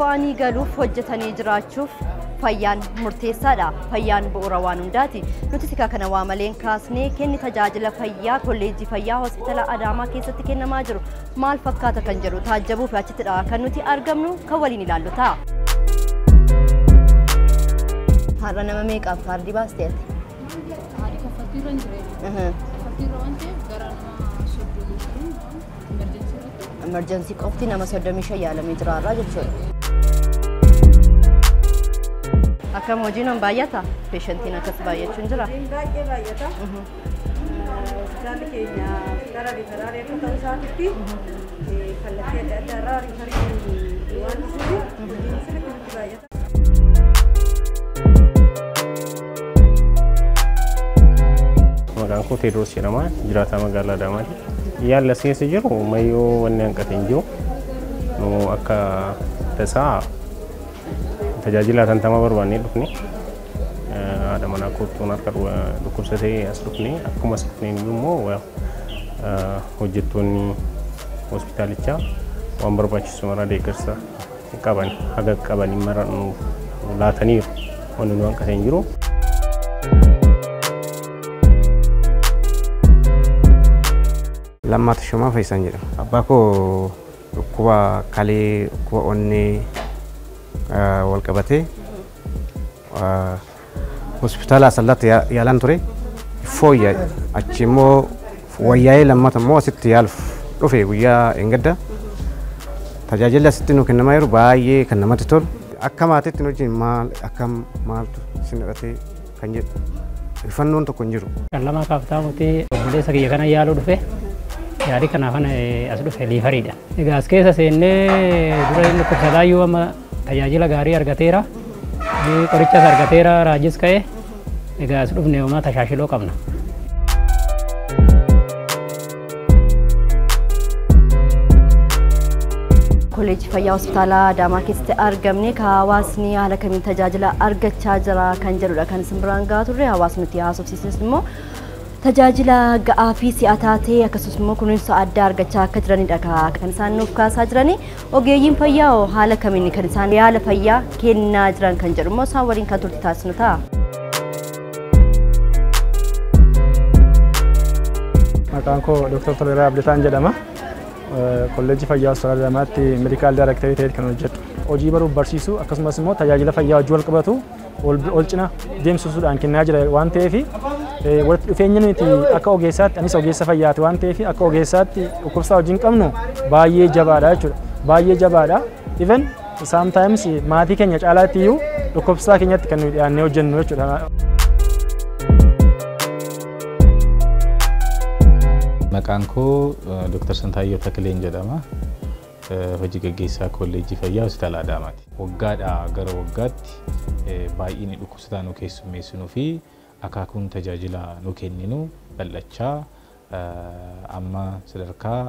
ba'anii galuuf hojjetanii jiraachuuf fayyaan murteessaadha. Fayyaan bu'uura waan hundaati. Nuti sikaa kana waa maleen kaasnee kenni tajaajila fayyaa kolleejjii fayyaa hospitaala Adaamaa keessatti kennamaa jiru maal fakkaata kan jedhu taajjabuuf achittidha kan nuti argamnu kan waliin ilaallu ta'a. Har'a nama meeqaaf kaardii baasteeti? Haadhi kaffaltii irra hin jirre. Kaffaltii irra waan ta'eef gara nama 35 emergency qofti nama 35 yaalamee jira irraa jechuudha. Akkam hojiin on baay'ata? Patientiin akkas baay'achuun jira? Baay'ee baay'ata. Hospitaalli keenya gara riifaraalee akka ta'uu isaatitti kallattii adda addaa irraa riifarii waan dhufuuf hojiin sirriitti baay'ata. Maqaan koo Teediroos jedhama. Jiraataa magaalaa Adaamaati. Yaalli as keessa jiru mayyoo wanni hanqate hin jiru. Akka tasaa tajaajila hatattamaa barbaannee dhufne haadha manaa kottuun harka dhukkubsatee as dhufne akkuma as dhufneen immoo hojjettoonni hospitaalichaa waan barbaachisu mara deeggarsa qaban haga qabanii mara nuuf laataniiru wanni nu hanqate hin jiru. Lammaata Shumaa Fayyisaan jedhama. Abbaa koo dhukkuba kalee dhukkuba onnee wal qabatee hospitaala Asallaatti yaalan ture. Fooyya'e achi immoo wayyaa'ee lammata immoo asitti yaaluuf dhufe guyyaa engadda. Tajaajilli asitti nu kennamaa jiru baay'ee kan namatti tolu. Akka maatiitti nu wajjin maaltu isin dhaqatee kan jedhu rifannoon tokko hin jiru. Lamaa kaaftaa mutee obboleessa kiyya kana yaaluu dhufe. Yaadi kanaaf as dhufe liifariidha. Egaa as keessa seennee dura inni dhukkubsataayyuu amma tajaajila gaarii argateera. Qorichas argateera raajis ka'e. Egaa as dhufne uumaa tajaajiloo qabna. Kolleejjii fayyaa hospitaala Adaamaa keessatti argamne ka hawaasni haala kamiin tajaajila argachaa jira kan jedhudha kan isin biraan gahaa turre. Hawaasni nuti haasofsiisnes immoo tajaajila ga'aa fi si'ataa ta'e akkasumas immoo kunuunsa addaa argachaa akka jiranidha kan isaan nuuf kaasaa jirani. Ogeeyyiin fayyaa haala kamiin kan isaan yaala fayyaa kennaa jiran kan jedhu immoo isaan waliin kan turte taasisnu ta'a. Maqaan koo Dr. Toleeraa Abditaan jedhama. Kolleejjii fayyaa hospitaala Adaamaatti meedikaal daayirektarii ta'ee kan hojjedhu. Hojii baruuf barsiisuu akkasumas immoo tajaajila fayyaa wajjin wal qabatu ol cina deemsisuudhaan kennaa jira waan ta'eef walitti dhufeenya nuti akka ogeessaatti anis ogeessa fayyaati waan ta'eef akka ogeessaatti dhukkubsaa wajjin qabnu baay'ee jabaadha jechuudha. Baay'ee jabaadha. Even sometimes maatii keenya caalaatti iyyuu dhukkubsaa keenyatti kan nuyi dhiyaannee hojjennu jechuudha. Maqaan koo Dr. Santaayyoo Takileen jedhama. Hojii gaggeessaa kolleejjii fayyaa hospitaala Adaamaati. Waggaadhaa gara waggaatti baay'inni dhukkubsataa nu keessummeessinuu fi akaakuun tajaajila nu kenninu bal'achaa amma sadarkaa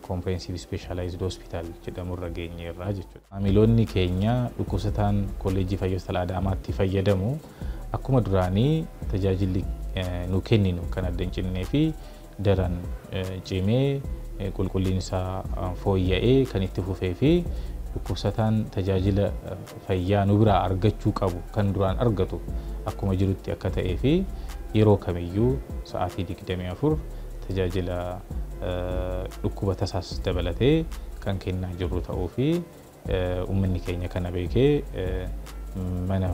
comprehensive specialized hospital jedhamurra geenyeerra jechuudha. Maamiloonni keenya dhukkubsataan kolleejjii fayyaa hospitaala Adaamaatti fayyadamu akkuma duraanii tajaajilli nu kenninu kan adda hin cinnee fi daran cimee qulqulliin isaa fooyya'ee kan itti fufee fi dhukkubsataan tajaajila fayyaa nu biraa argachuu qabu kan duraan argatu akkuma jirutti akka ta'ee fi yeroo kamiyyuu sa'aatii 24 tajaajila dhukkuba tasaas dabalatee kan kennaa jirru ta'uu fi uummanni keenya kana beekee mana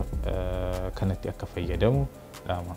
kanatti akka fayyadamu dhaama.